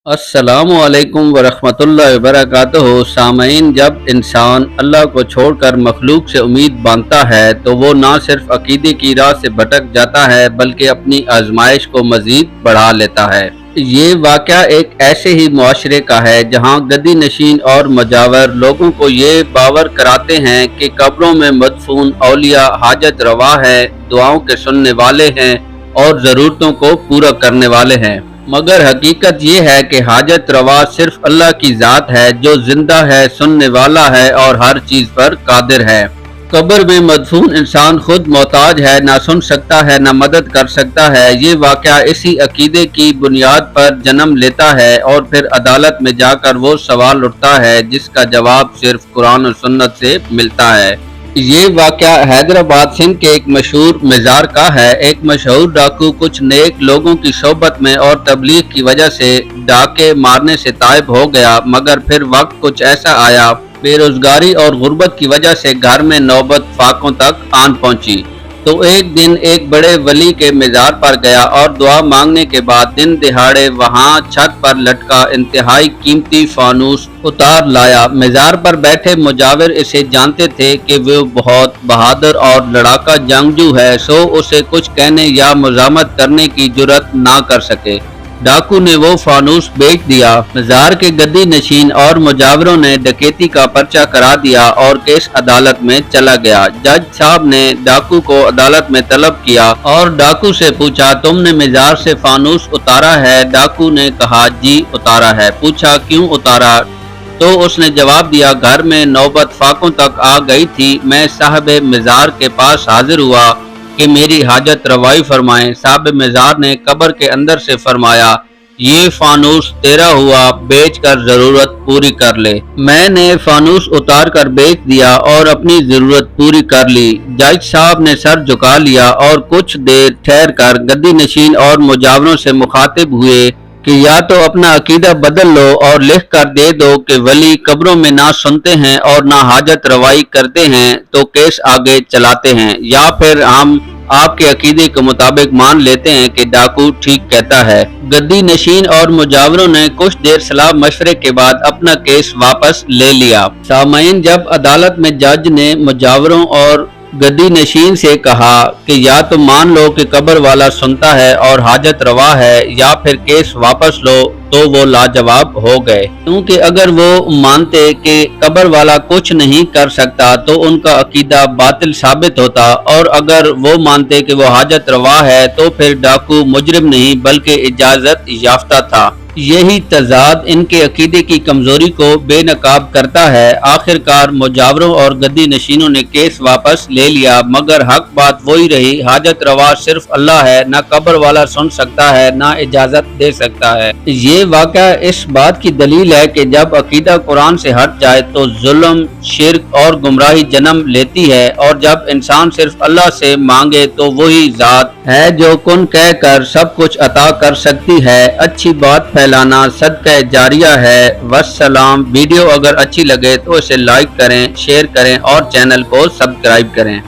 अस्सलामु अलैकुम वरहमतुल्लाहि वबरकातुहू। सामईन, जब इंसान अल्लाह को छोड़कर मखलूक से उम्मीद बांधता है तो वो ना सिर्फ अकीदे की राह से भटक जाता है बल्कि अपनी आजमाइश को मजीद बढ़ा लेता है। ये वाक़या एक ऐसे ही मुआशरे का है जहाँ गद्दी नशीन और मुजावर लोगों को ये बावर कराते हैं कि कब्रों में मदफून औलिया हाजत रवा है, दुआओं के सुनने वाले हैं और ज़रूरतों को पूरा करने वाले हैं। मगर हकीकत ये है कि हाजत रवा सिर्फ अल्लाह की ज़ात है जो जिंदा है, सुनने वाला है और हर चीज़ पर कादिर है। कब्र में मदफून इंसान खुद मोहताज है, ना सुन सकता है ना मदद कर सकता है। ये वाक़या इसी अकीदे की बुनियाद पर जन्म लेता है और फिर अदालत में जाकर वो सवाल उठता है जिसका जवाब सिर्फ कुरान और सुन्नत से मिलता है। ये वाक़या हैदराबाद सिंध के एक मशहूर मज़ार का है। एक मशहूर डाकू कुछ नेक लोगों की सोबत में और तबलीग की वजह से डाके मारने से तायब हो गया, मगर फिर वक्त कुछ ऐसा आया, बेरोजगारी और गुर्बत की वजह से घर में नौबत फाकों तक आन पहुंची। तो एक दिन एक बड़े वली के मज़ार पर गया और दुआ मांगने के बाद दिन दिहाड़े वहां छत पर लटका इंतहाई कीमती फानूस उतार लाया। मज़ार पर बैठे मुजाविर इसे जानते थे कि वो बहुत बहादुर और लड़ाका जंगजू है, सो उसे कुछ कहने या मुज़ामत करने की जुर्रत ना कर सके। डाकू ने वो फानूस बेच दिया। मज़ार के गद्दी नशीन और मुजावरों ने डकैती का पर्चा करा दिया और केस अदालत में चला गया। जज साहब ने डाकू को अदालत में तलब किया और डाकू से पूछा, तुमने मज़ार से फानूस उतारा है? डाकू ने कहा, जी उतारा है। पूछा, क्यों उतारा? तो उसने जवाब दिया, घर में नौबत फाकों तक आ गई थी, मैं साहब मज़ार के पास हाजिर हुआ कि मेरी हाजत रवाई फरमाएं। साहब मज़ार ने कब्र के अंदर से फरमाया, ये फानूस तेरा हुआ, बेच कर जरूरत पूरी कर ले। मैंने फानूस उतार कर बेच दिया और अपनी जरूरत पूरी कर ली। जज साहब ने सर झुका लिया और कुछ देर ठहर कर गद्दी नशीन और मुजावरों से मुखातिब हुए कि या तो अपना अकीदा बदल लो और लिख कर दे दो कि वली कब्रों में ना सुनते हैं और ना हाजत रवाई करते हैं तो केस आगे चलाते हैं, या फिर हम आपके अकीदे के मुताबिक मान लेते हैं कि डाकू ठीक कहता है। गद्दी नशीन और मुजावरों ने कुछ देर सलाह मशवरे के बाद अपना केस वापस ले लिया। सामईन, जब अदालत में जज ने मुजावरों और गद्दी नशीन से कहा कि या तो मान लो कि कब्र वाला सुनता है और हाजत रवा है, या फिर केस वापस लो, तो वो लाजवाब हो गए, क्योंकि अगर वो मानते कि कब्र वाला कुछ नहीं कर सकता तो उनका अकीदा बातिल साबित होता, और अगर वो मानते कि वो हाजत रवा है तो फिर डाकू मुजरिम नहीं बल्कि इजाजत याफ्ता था। यही तजाद इनके अकीदे की कमजोरी को बेनकाब करता है। आखिरकार मुजावरों और गद्दी नशीनों ने केस वापस ले लिया, मगर हक बात वही रही, हाजत रवा सिर्फ अल्लाह है, ना कब्र वाला सुन सकता है ना इजाजत दे सकता है। ये वाक़या इस बात की दलील है कि जब अकीदा कुरान से हट जाए तो जुल्म, शिर्क और गुमराही जन्म लेती है, और जब इंसान सिर्फ अल्लाह से मांगे तो वही ज़ात है जो कुन कह कर सब कुछ अता कर सकती है। अच्छी बात फैलाना सदका जारिया है। वस्सलाम। वीडियो अगर अच्छी लगे तो इसे लाइक करें, शेयर करें और चैनल को सब्सक्राइब करें।